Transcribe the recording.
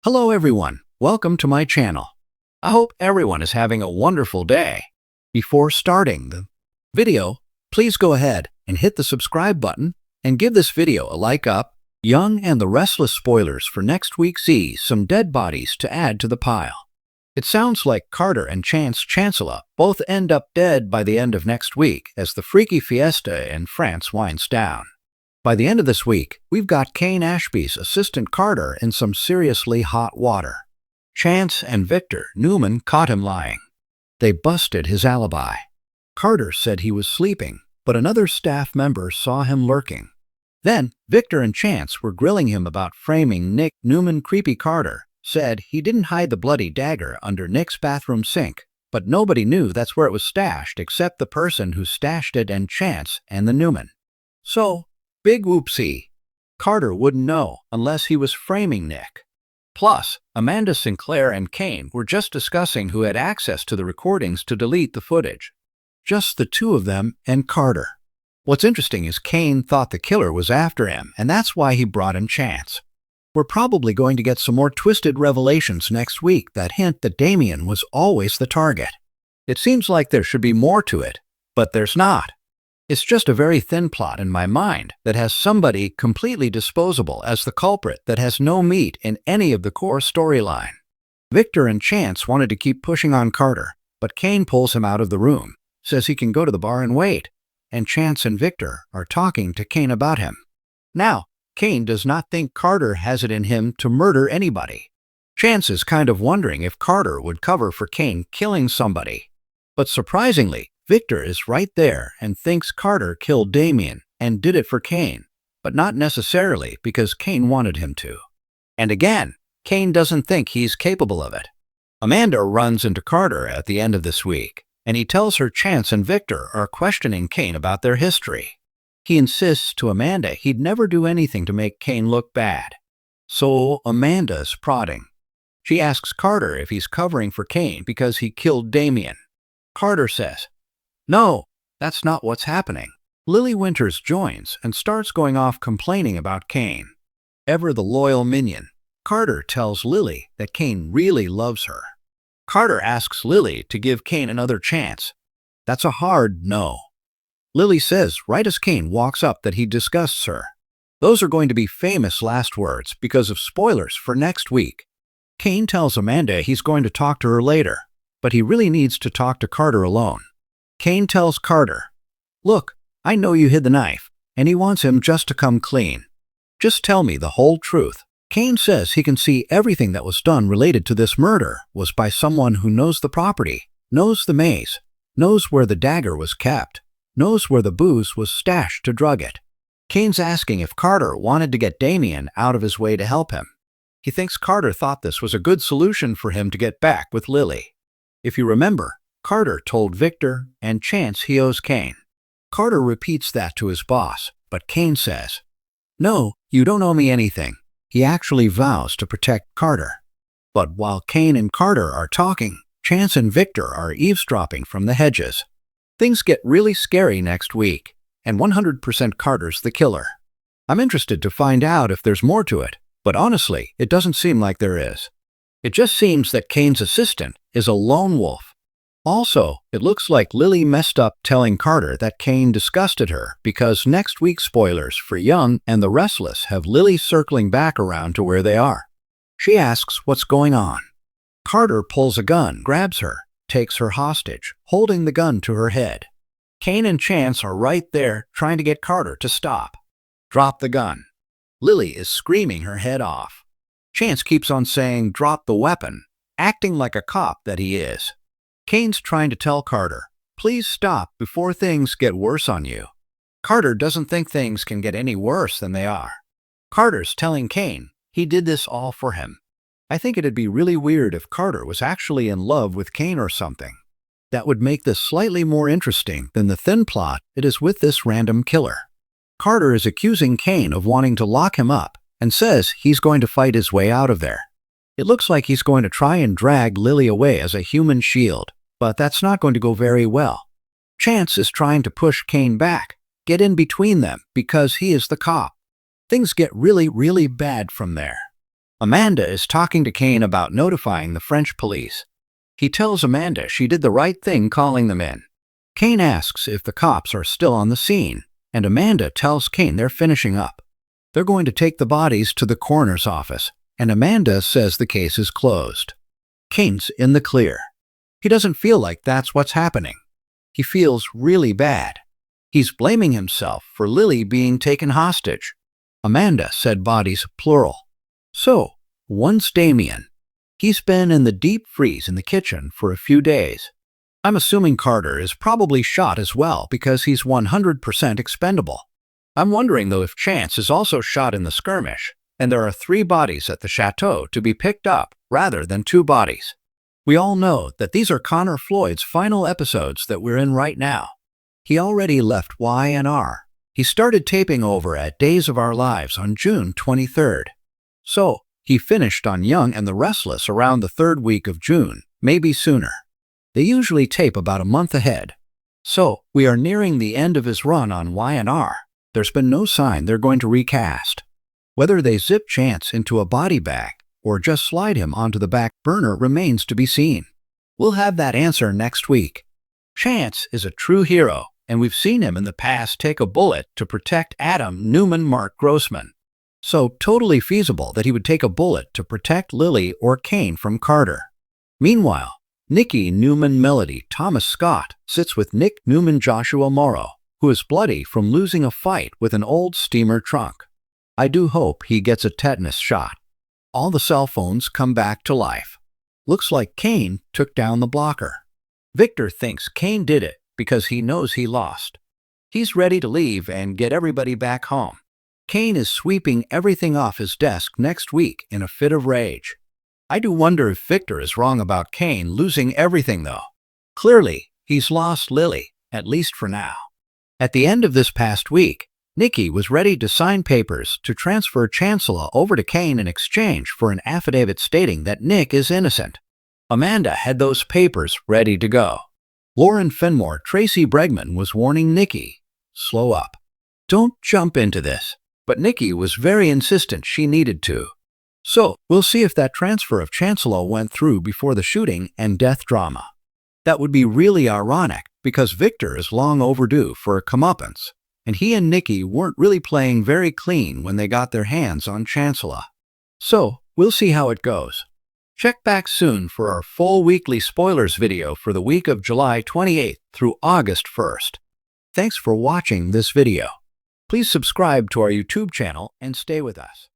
Hello everyone, welcome to my channel. I hope everyone is having a wonderful day. Before starting the video, please go ahead and hit the subscribe button and give this video a like up. Young and the Restless spoilers for next week see some dead bodies to add to the pile. It sounds like Carter and Chance Chancellor both end up dead by the end of next week as the freaky fiesta in France winds down. By the end of this week, we've got Kane Ashby's assistant Carter in some seriously hot water. Chance and Victor Newman caught him lying. They busted his alibi. Carter said he was sleeping, but another staff member saw him lurking. Then, Victor and Chance were grilling him about framing Nick. Newman. Creepy Carter said he didn't hide the bloody dagger under Nick's bathroom sink, but nobody knew that's where it was stashed except the person who stashed it and Chance and the Newman. So, big whoopsie. Carter wouldn't know unless he was framing Nick. Plus, Amanda Sinclair and Kane were just discussing who had access to the recordings to delete the footage. Just the two of them and Carter. What's interesting is Kane thought the killer was after him, and that's why he brought in Chance. We're probably going to get some more twisted revelations next week that hint that Damien was always the target. It seems like there should be more to it, but there's not. It's just a very thin plot in my mind that has somebody completely disposable as the culprit that has no meat in any of the core storyline. Victor and Chance wanted to keep pushing on Carter, but Kane pulls him out of the room, says he can go to the bar and wait, and Chance and Victor are talking to Kane about him. Now, Kane does not think Carter has it in him to murder anybody. Chance is kind of wondering if Carter would cover for Kane killing somebody. But surprisingly, Victor is right there and thinks Carter killed Damien and did it for Kane, but not necessarily because Kane wanted him to. And again, Kane doesn't think he's capable of it. Amanda runs into Carter at the end of this week, and he tells her Chance and Victor are questioning Kane about their history. He insists to Amanda he'd never do anything to make Kane look bad. So Amanda's prodding. She asks Carter if he's covering for Kane because he killed Damien. Carter says, "No, that's not what's happening." Lily Winters joins and starts going off complaining about Kane. Ever the loyal minion, Carter tells Lily that Kane really loves her. Carter asks Lily to give Kane another chance. That's a hard no. Lily says right as Kane walks up that he disgusts her. Those are going to be famous last words because of spoilers for next week. Kane tells Amanda he's going to talk to her later, but he really needs to talk to Carter alone. Kane tells Carter, "Look, I know you hid the knife," and he wants him just to come clean. "Just tell me the whole truth." Kane says he can see everything that was done related to this murder was by someone who knows the property, knows the maze, knows where the dagger was kept, knows where the booze was stashed to drug it. Kane's asking if Carter wanted to get Damien out of his way to help him. He thinks Carter thought this was a good solution for him to get back with Lily. If you remember, Carter told Victor and Chance he owes Kane. Carter repeats that to his boss, but Kane says, "No, you don't owe me anything." He actually vows to protect Carter. But while Kane and Carter are talking, Chance and Victor are eavesdropping from the hedges. Things get really scary next week, and 100% Carter's the killer. I'm interested to find out if there's more to it, but honestly, it doesn't seem like there is. It just seems that Kane's assistant is a lone wolf. Also, it looks like Lily messed up telling Carter that Kane disgusted her because next week's spoilers for Young and the Restless have Lily circling back around to where they are. She asks what's going on. Carter pulls a gun, grabs her, takes her hostage, holding the gun to her head. Kane and Chance are right there trying to get Carter to stop. "Drop the gun." Lily is screaming her head off. Chance keeps on saying, "Drop the weapon," acting like a cop that he is. Kane's trying to tell Carter, "Please stop before things get worse on you." Carter doesn't think things can get any worse than they are. Carter's telling Kane he did this all for him. I think it'd be really weird if Carter was actually in love with Kane or something. That would make this slightly more interesting than the thin plot it is with this random killer. Carter is accusing Kane of wanting to lock him up and says he's going to fight his way out of there. It looks like he's going to try and drag Lily away as a human shield, but that's not going to go very well. Chance is trying to push Kane back, get in between them because he is the cop. Things get really, really bad from there. Amanda is talking to Kane about notifying the French police. He tells Amanda she did the right thing calling them in. Kane asks if the cops are still on the scene, and Amanda tells Kane they're finishing up. They're going to take the bodies to the coroner's office, and Amanda says the case is closed. Kane's in the clear. He doesn't feel like that's what's happening. He feels really bad. He's blaming himself for Lily being taken hostage. Amanda said bodies plural. So, one's Damien. He's been in the deep freeze in the kitchen for a few days. I'm assuming Carter is probably shot as well because he's 100% expendable. I'm wondering though if Chance is also shot in the skirmish, and there are 3 bodies at the chateau to be picked up rather than 2 bodies. We all know that these are Connor Floyd's final episodes that we're in right now. He already left Y&R. He started taping over at Days of Our Lives on June 23rd. So, he finished on Young and the Restless around the 3rd week of June, maybe sooner. They usually tape about a month ahead. So, we are nearing the end of his run on Y&R. There's been no sign they're going to recast. Whether they zip Chance into a body bag or just slide him onto the back burner remains to be seen. We'll have that answer next week. Chance is a true hero, and we've seen him in the past take a bullet to protect Adam Newman Mark Grossman. So totally feasible that he would take a bullet to protect Lily or Kane from Carter. Meanwhile, Nikki Newman Melody Thomas Scott sits with Nick Newman Joshua Morrow, who is bloody from losing a fight with an old steamer trunk. I do hope he gets a tetanus shot. All the cell phones come back to life. Looks like Kane took down the blocker. Victor thinks Kane did it because he knows he lost. He's ready to leave and get everybody back home. Kane is sweeping everything off his desk next week in a fit of rage. I do wonder if Victor is wrong about Kane losing everything though. Clearly, he's lost Lily, at least for now. At the end of this past week, Nikki was ready to sign papers to transfer Chancellor over to Kane in exchange for an affidavit stating that Nick is innocent. Amanda had those papers ready to go. Lauren Finmore Tracy Bregman was warning Nikki, slow up. Don't jump into this. But Nikki was very insistent she needed to. So, we'll see if that transfer of Chancellor went through before the shooting and death drama. That would be really ironic because Victor is long overdue for a comeuppance, and he and Nikki weren't really playing very clean when they got their hands on Chancellor. So, we'll see how it goes. Check back soon for our full weekly spoilers video for the week of July 28th through August 1st. Thanks for watching this video. Please subscribe to our YouTube channel and stay with us.